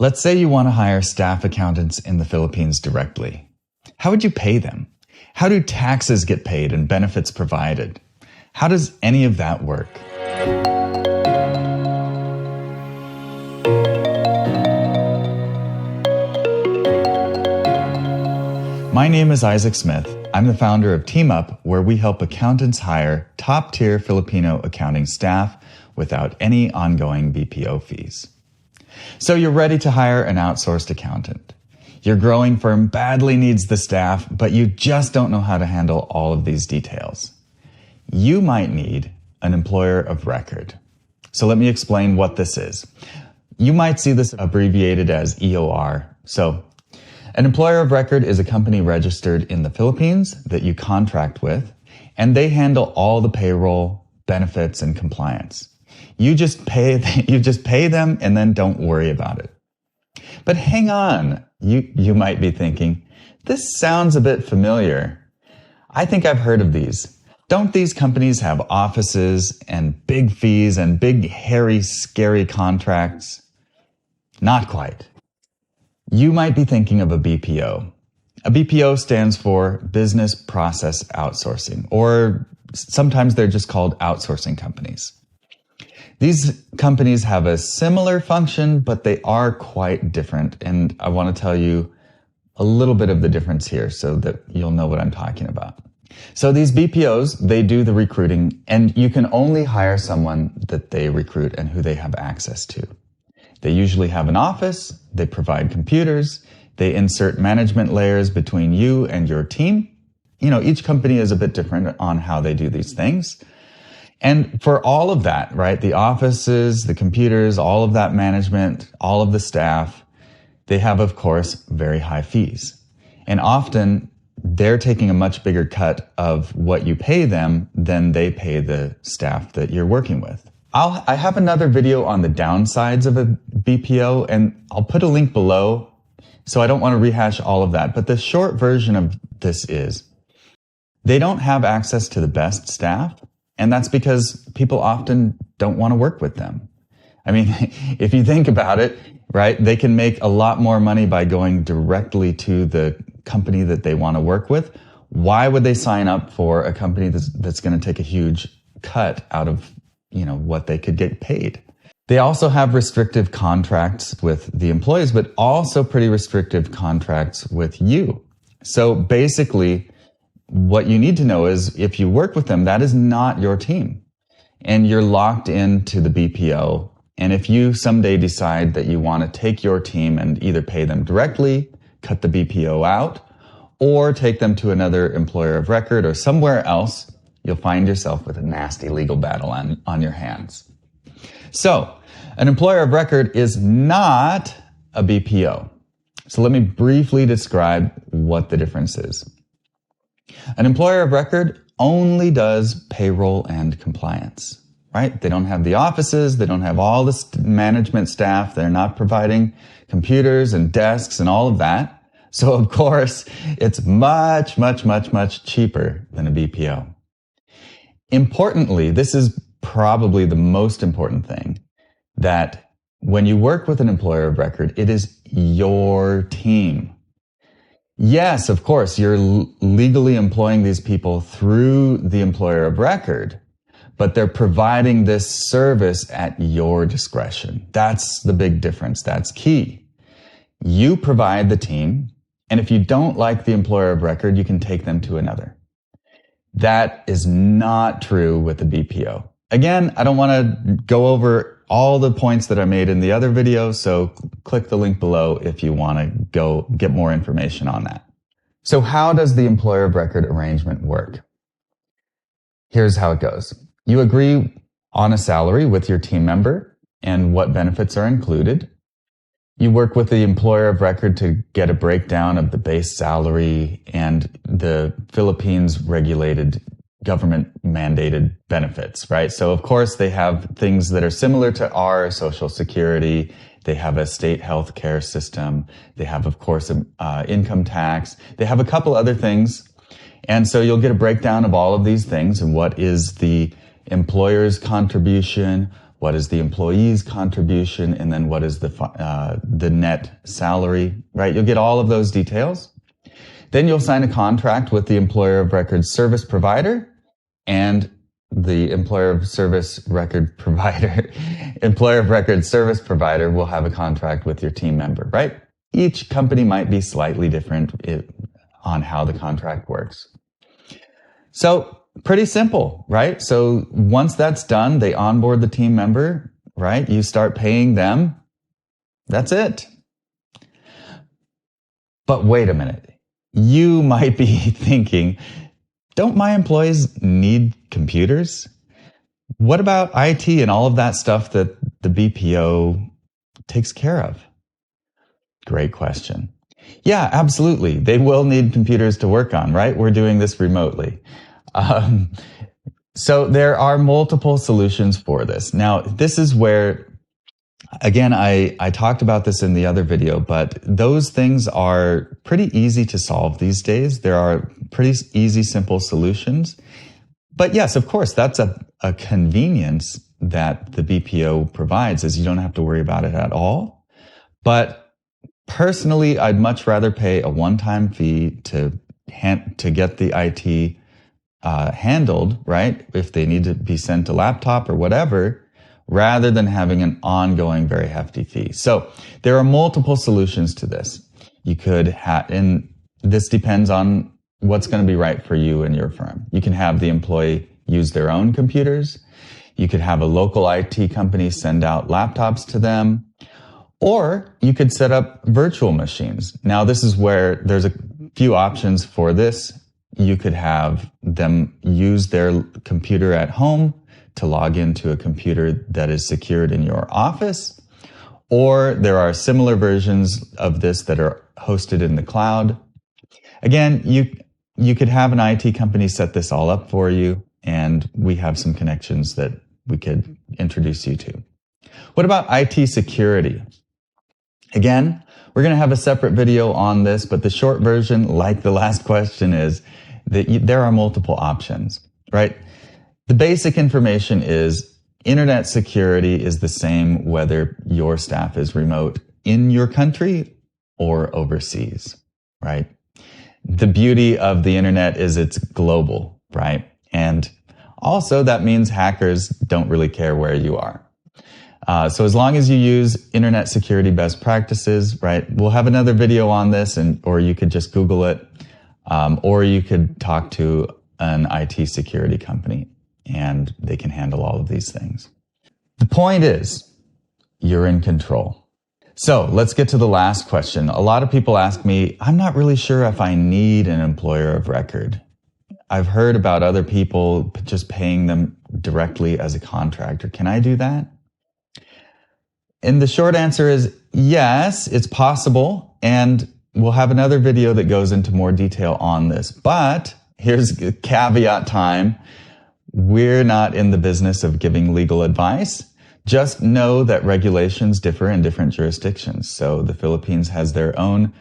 Let's say you want to hire staff accountants in the Philippines directly. How would you pay them? How do taxes get paid and benefits provided? How does any of that work? My name is Isaac Smith. I'm the founder of Team Up, where we help accountants hire top-tier Filipino accounting staff without any ongoing BPO fees. So you're ready to hire an outsourced accountant. Your growing firm badly needs the staff, but you just don't know how to handle all of these details. You might need an employer of record. So let me explain what this is. You might see this abbreviated as EOR. So an employer of record is a company registered in the Philippines that you contract with, and they handle all the payroll, benefits, and compliance. You just pay them and then don't worry about it. But hang on, you might be thinking, this sounds a bit familiar. I think I've heard of these. Don't these companies have offices and big fees and big, hairy, scary contracts? Not quite. You might be thinking of a BPO. A BPO stands for Business Process Outsourcing, or sometimes they're just called outsourcing companies. These companies have a similar function, but they are quite different. And I want to tell you a little bit of the difference here so that you'll know what I'm talking about. So these BPOs, they do the recruiting, and you can only hire someone that they recruit and who they have access to. They usually have an office, they provide computers, they insert management layers between you and your team. You know, each company is a bit different on how they do these things. And for all of that, right, the offices, the computers, all of that management, all of the staff, they have, of course, very high fees. And often they're taking a much bigger cut of what you pay them than they pay the staff that you're working with. I have another video on the downsides of a BPO, and I'll put a link below, so I don't want to rehash all of that. But the short version of this is they don't have access to the best staff. And that's because people often don't want to work with them. I mean, if you think about it, right, they can make a lot more money by going directly to the company that they want to work with. Why would they sign up for a company that's going to take a huge cut out of, what they could get paid? They also have restrictive contracts with the employees, but also pretty restrictive contracts with you. So basically, what you need to know is if you work with them, that is not your team. And you're locked into the BPO. And if you someday decide that you want to take your team and either pay them directly, cut the BPO out, or take them to another employer of record or somewhere else, you'll find yourself with a nasty legal battle on your hands. So, an employer of record is not a BPO. So let me briefly describe what the difference is. An employer of record only does payroll and compliance, right? They don't have the offices. They don't have all the management staff. They're not providing computers and desks and all of that. So, of course, it's much, much, much, much cheaper than a BPO. Importantly, this is probably the most important thing, that when you work with an employer of record, it is your team. Yes, of course, you're legally employing these people through the employer of record, but they're providing this service at your discretion. That's the big difference. That's key. You provide the team, and if you don't like the employer of record, you can take them to another. That is not true with the BPO. Again, I don't want to go over all the points that I made in the other video, so click the link below if you want to go get more information on that. So how does the employer of record arrangement work? Here's how it goes. You agree on a salary with your team member and what benefits are included. You work with the employer of record to get a breakdown of the base salary and the Philippines regulated government mandated benefits, right? So of course they have things that are similar to our Social Security. They have a state health care system. They have, of course, income tax. They have a couple other things. And so you'll get a breakdown of all of these things and what is the employer's contribution, what is the employee's contribution, and then what is the net salary, right? You'll get all of those details. Then you'll sign a contract with the employer of record service provider, and the employer of record service provider will have a contract with your team member, right? Each company might be slightly different on how the contract works. So pretty simple, right? So once that's done, they onboard the team member, right? You start paying them. That's it. But wait a minute. You might be thinking, don't my employees need computers? What about IT and all of that stuff that the BPO takes care of? Great question. Yeah, absolutely. They will need computers to work on, right? We're doing this remotely. So there are multiple solutions for this. Now, this is where, again, I talked about this in the other video, but those things are pretty easy to solve these days. There are pretty easy, simple solutions. But yes, of course, that's a convenience that the BPO provides, is you don't have to worry about it at all. But personally, I'd much rather pay a one-time fee to get the IT handled, right? If they need to be sent a laptop or whatever, rather than having an ongoing, very hefty fee. So there are multiple solutions to this. You could have, and this depends on what's going to be right for you and your firm. You can have the employee use their own computers. You could have a local IT company send out laptops to them, or you could set up virtual machines. Now, this is where there's a few options for this. You could have them use their computer at home to log into a computer that is secured in your office, or there are similar versions of this that are hosted in the cloud. Again, you could have an IT company set this all up for you, and we have some connections that we could introduce you to. What about IT security? Again, we're going to have a separate video on this, but the short version, like the last question, is that there are multiple options, right? The basic information is internet security is the same whether your staff is remote in your country or overseas, right? The beauty of the internet is it's global, right? And also that means hackers don't really care where you are. So as long as you use internet security best practices, right? We'll have another video on this, or you could just Google it, or you could talk to an IT security company, and they can handle all of these things. The point is, you're in control. So let's get to the last question. A lot of people ask me, I'm not really sure if I need an employer of record. I've heard about other people just paying them directly as a contractor. Can I do that? And the short answer is yes, it's possible. And we'll have another video that goes into more detail on this. But here's caveat time. We're not in the business of giving legal advice. Just know that regulations differ in different jurisdictions. So the Philippines has their own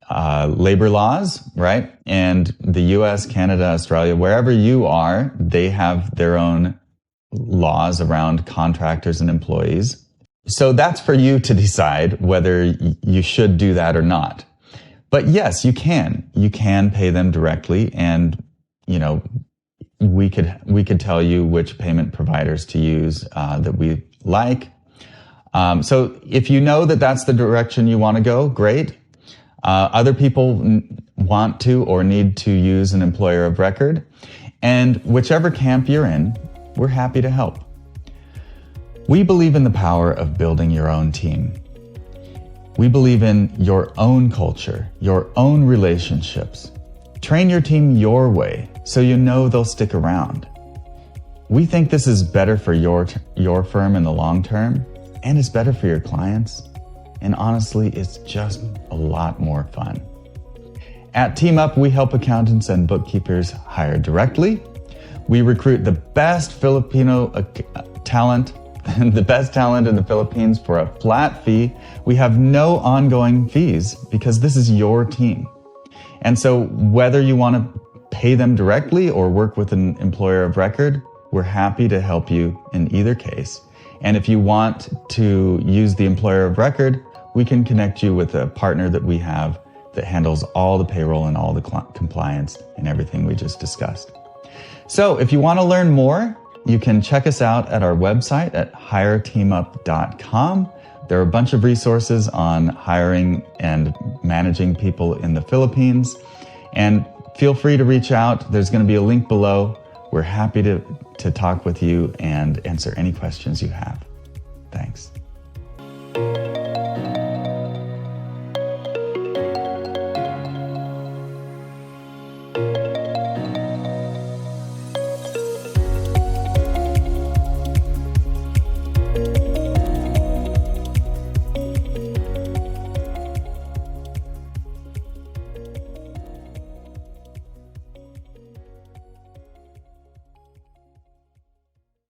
labor laws, right? And the US, Canada, Australia, wherever you are, they have their own laws around contractors and employees. So that's for you to decide whether you should do that or not. But yes, you can. You can pay them directly, and we could tell you which payment providers to use that we like. So if you know that that's the direction you want to go, great. Other people want to or need to use an employer of record. And whichever camp you're in, we're happy to help. We believe in the power of building your own team. We believe in your own culture, your own relationships. Train your team your way so you know they'll stick around. We think this is better for your firm in the long term, and it's better for your clients. And honestly, it's just a lot more fun. At Team Up, we help accountants and bookkeepers hire directly. We recruit the best Filipino talent, the best talent in the Philippines for a flat fee. We have no ongoing fees because this is your team. And so whether you want to pay them directly or work with an employer of record, we're happy to help you in either case. And if you want to use the employer of record, we can connect you with a partner that we have that handles all the payroll and all the compliance and everything we just discussed. So if you want to learn more, you can check us out at our website at hireteamup.com. There are a bunch of resources on hiring and managing people in the Philippines. And feel free to reach out. There's going to be a link below. We're happy to talk with you and answer any questions you have.